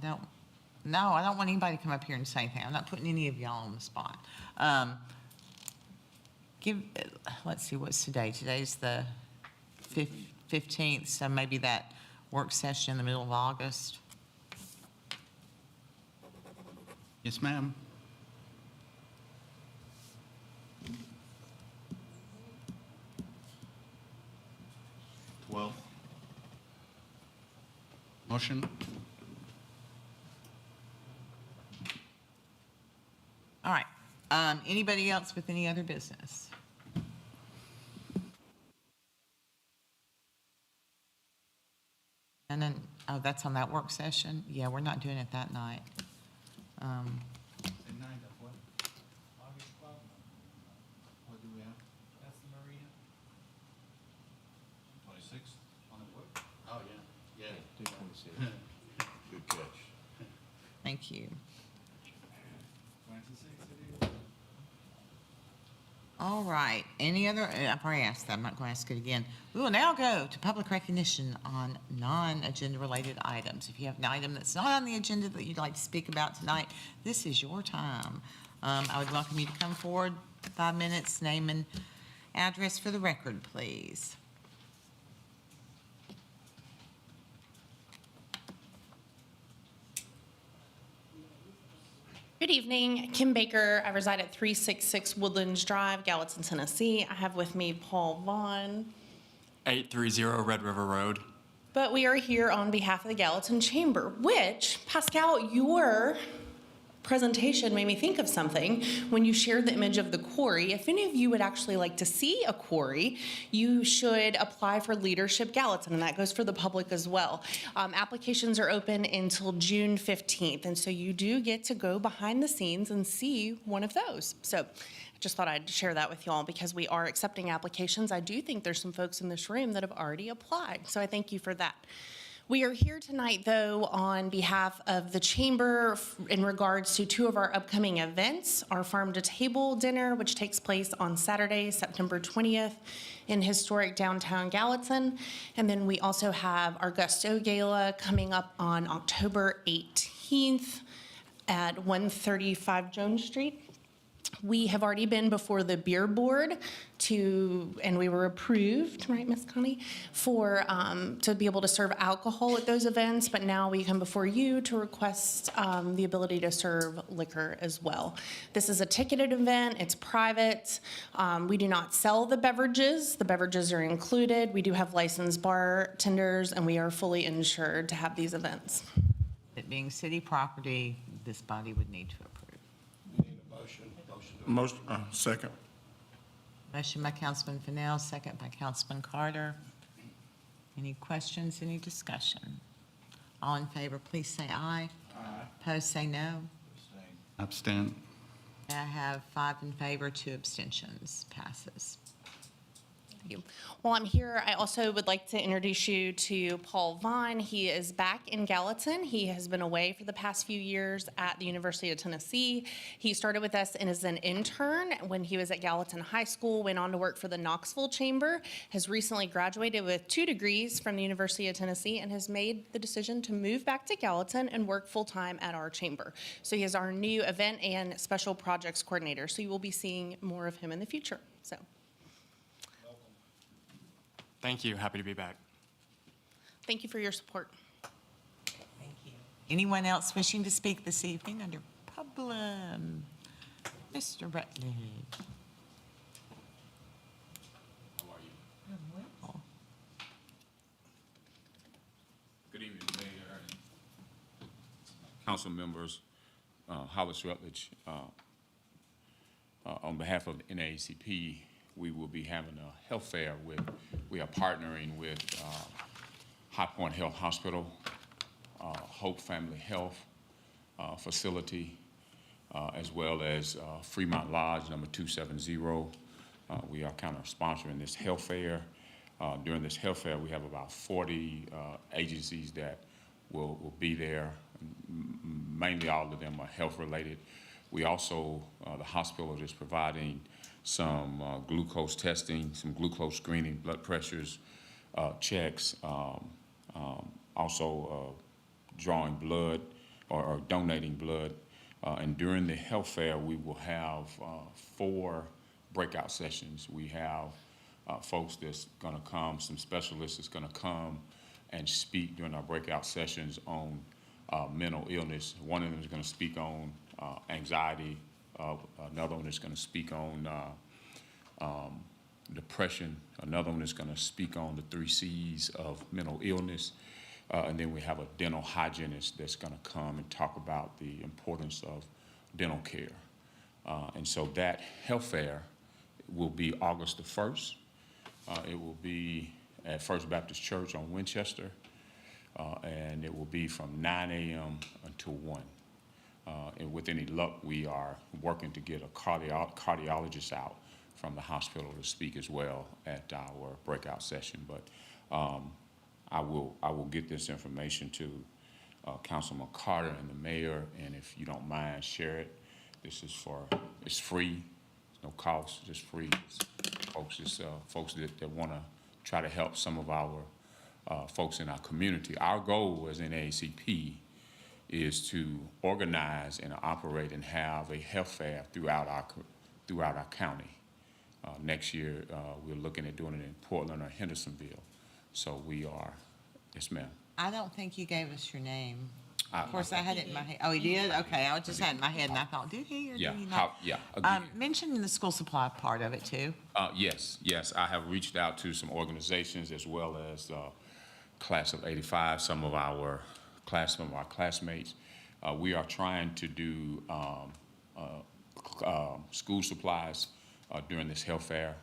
don't want anybody to come up here and say anything. I'm not putting any of y'all on the spot. Let's see, what's today? Today's the 15th, so maybe that work session in the middle of August. Yes, ma'am. Well, Motion? All right. Anybody else with any other business? And then, oh, that's on that work session? Yeah, we're not doing it that night. The night of what? August 12th? What do we have? That's the Maria. 26th? On the what? Oh, yeah. Yeah. Good catch. Thank you. 26th it is. All right. Any other, I've already asked that. I'm not going to ask it again. We will now go to public recognition on non-agenda related items. If you have an item that's not on the agenda that you'd like to speak about tonight, this is your time. I would welcome you to come forward, 5 minutes, name and address for the record, please. Good evening, Kim Baker. I reside at 366 Woodlands Drive, Gallatin, Tennessee. I have with me Paul Vaughn. 830 Red River Road. But we are here on behalf of the Gallatin Chamber, which, Pascal, your presentation made me think of something when you shared the image of the quarry. If any of you would actually like to see a quarry, you should apply for Leadership Gallatin, and that goes for the public as well. Applications are open until June 15th, and so you do get to go behind the scenes and see one of those. So I just thought I'd share that with you all because we are accepting applications. I do think there's some folks in this room that have already applied, so I thank you for that. We are here tonight, though, on behalf of the Chamber in regards to two of our upcoming events, our Farm to Table Dinner, which takes place on Saturday, September 20th in historic downtown Gallatin. And then we also have our Gusto Gala coming up on October 18th at 135 Jones Street. We have already been before the beer board and we were approved, right, Ms. Connie, to be able to serve alcohol at those events, but now we come before you to request the ability to serve liquor as well. This is a ticketed event, it's private. We do not sell the beverages are included. We do have licensed bartenders, and we are fully insured to have these events. It being city property, this body would need to approve. Second. Motion by Councilman Fennell, second by Councilman Carter. Any questions, any discussion? All in favor, please say aye. Aye. Opposed, say no. Abstain. I have 5 in favor, 2 abstentions. Passes. Thank you. While I'm here, I also would like to introduce you to Paul Vaughn. He is back in Gallatin. He has been away for the past few years at the University of Tennessee. He started with us as an intern when he was at Gallatin High School, went on to work for the Knoxville Chamber, has recently graduated with 2 degrees from the University of Tennessee, and has made the decision to move back to Gallatin and work full-time at our chamber. So he is our new event and special projects coordinator. So you will be seeing more of him in the future. So. Thank you. Happy to be back. Thank you for your support. Anyone else wishing to speak this evening under public? Mr. Rutledge. Good evening, Mayor and council members. Howard Rutledge. On behalf of the NAACP, we will be having a health fair we are partnering with High Point Health Hospital, Hope Family Health Facility, as well as Fremont Lodge number 270. We are kind of sponsoring this health fair. During this health fair, we have about 40 agencies that will be there. Mainly all of them are health related. We also, the hospital is providing some glucose testing, some glucose screening, blood pressures, checks, also drawing blood or donating blood. And during the health fair, we will have 4 breakout sessions. We have folks that's going to come, some specialists that's going to come and speak during our breakout sessions on mental illness. One of them is going to speak on anxiety. Another one is going to speak on depression. Another one is going to speak on the 3 C's of mental illness. And then we have a dental hygienist that's going to come and talk about the importance of dental care. And so that health fair will be August the 1st. It will be at First Baptist Church on Winchester, and it will be from 9 a.m. until 1. And with any luck, we are working to get a cardiologist out from the hospital to speak as well at our breakout session. But I will get this information to Councilman Carter and the mayor, and if you don't mind, share it. This is it's free, no cost, just free. It's folks that want to try to help some of our folks in our community. Our goal as NAACP is to organize and operate and have a health fair throughout our county. Next year, we're looking at doing it in Portland or Hendersonville. So we are, yes, ma'am. I don't think you gave us your name. Of course, I had it in my head. Oh, he did? Okay, I just had it in my head and I thought, did he or did he not? Mention the school supply part of it too. Yes, I have reached out to some organizations as well as Class of '85, some of our classmates. We are trying to do school supplies during this health fair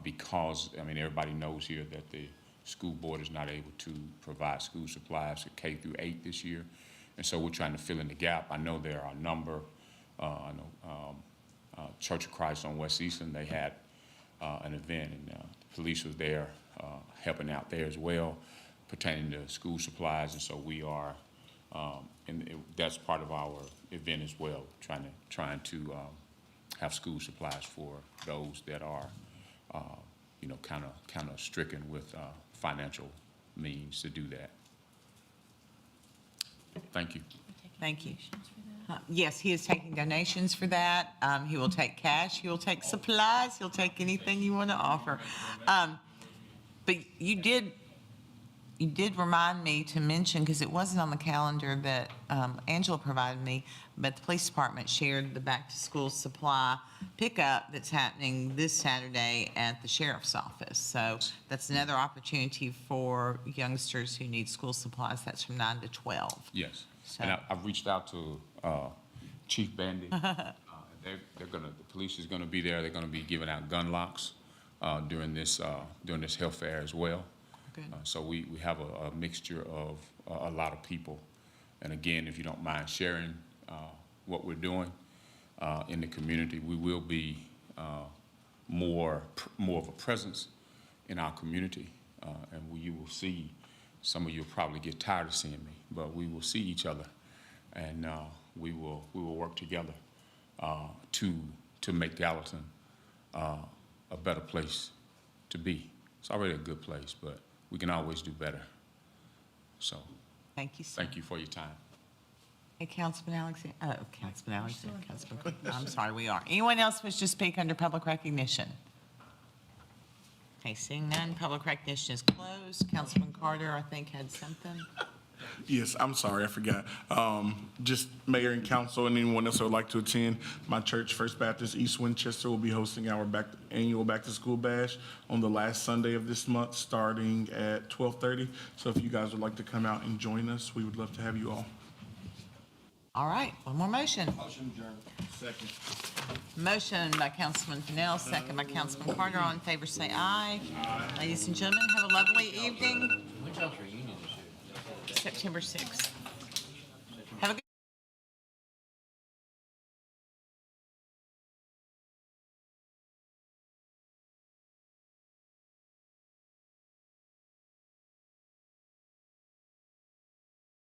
because, I mean, everybody knows here that the school board is not able to provide school supplies for K through 8 this year. And so we're trying to fill in the gap. I know there are a number, I know Church of Christ on West Eastern, they had an event and the police was there helping out there as well pertaining to school supplies. And so we are, that's part of our event as well, trying to have school supplies for those that are, kind of stricken with financial means to do that. Thank you. Thank you. Yes, he is taking donations for that. He will take cash, he will take supplies, he'll take anything you want to offer. But you did remind me to mention, because it wasn't on the calendar that Angela provided me, but the police department shared the back-to-school supply pickup that's happening this Saturday at the sheriff's office. So that's another opportunity for youngsters who need school supplies. That's from 9 to 12. Yes, So- and I've reached out to Chief Bandy. The police is gonna be there. They're gonna be giving out gun locks during this health fair as well. Good. So we have a mixture of a lot of people. And again, if you don't mind sharing what we're doing in the community, we will be more of a presence in our community. And you will see, some of you will probably get tired of seeing me, but we will see each other. And we will work together to make Gallatin a better place to be. It's already a good place, but we can always do better. So Thank you, sir. thank you for your time. Hey, Councilman Alexander, Councilman Cook. I'm sorry, we are. Anyone else wish to speak under public recognition? Okay, seeing none, public recognition is closed. Councilman Carter, I think, had something. Yes, I'm sorry, I forgot. Just mayor and council and anyone else who would like to attend, my church, First Baptist East Winchester, will be hosting our annual back-to-school bash on the last Sunday of this month, starting at 12:30. So if you guys would like to come out and join us, we would love to have you all. All right, one more motion. Motion adjourned. Second. Motion by Councilman Fennell, second by Councilman Carter. All in favor, say aye. Ladies and gentlemen, have a lovely evening. When's y'all's reunion this year? September 6th.